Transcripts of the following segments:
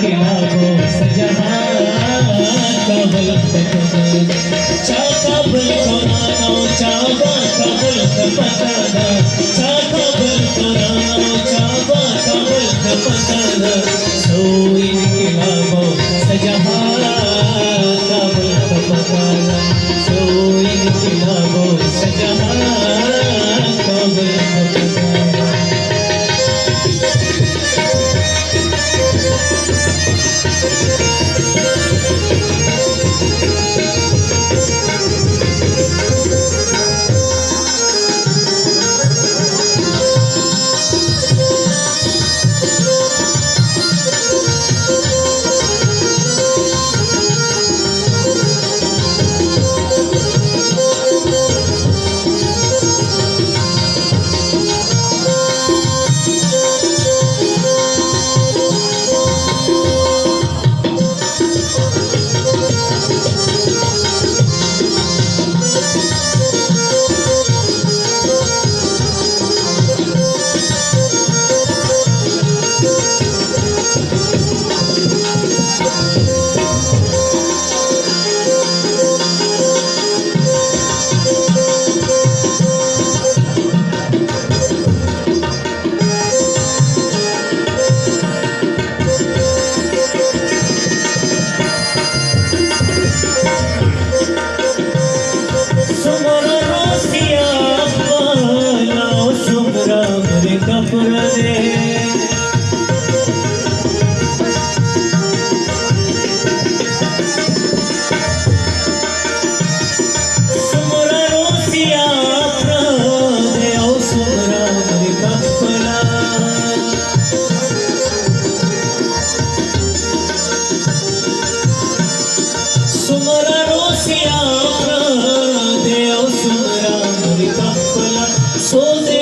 खिलाओ सजहा कबल चा कबल करानो चाबा कबल पताना चा कबल करानो चाबा कबल पताना सोई खिलाओ सजहा कबल पताना सोई खिलाओ सजहा कबल पताना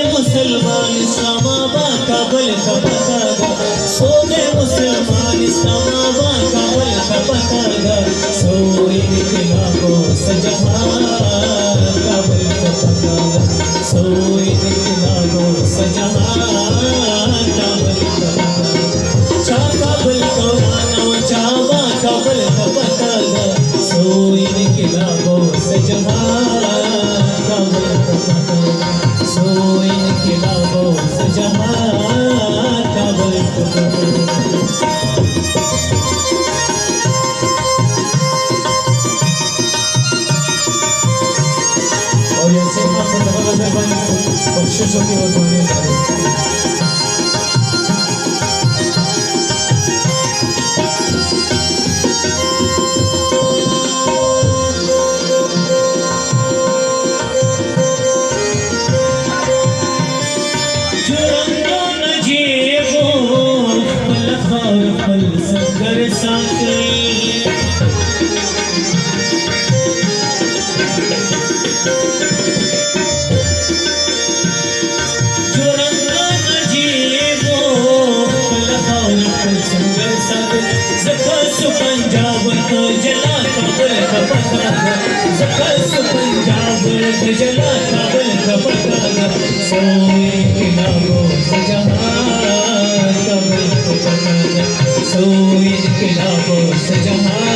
मुसलमान इस्लामाबा काबल का पतागा सोने मुसलमान इस्लामाबा काबल का पतागा सोई खिलाओ सजहा काबल का पतागा सोई खिलाओ सजहा काबल का पतागा चा काबल करानो चाबा काबल का पतागा सोई खिलाओ सजहा काबल का पतागा सोई खिलाओ सजहा काबल का पतागा और ऐसे आपको बख्शिशों की वसूली करें। पल संगर साथी जो रंगा नजीबो पल संगर साथी ज़ख़्स पंजाब को जला काबल का पतागा ज़ख़्स पंजाब को जला काबल का पतागा सोई खिलाओ सजहा काबल का पतागा सोई खिलाओ सजहा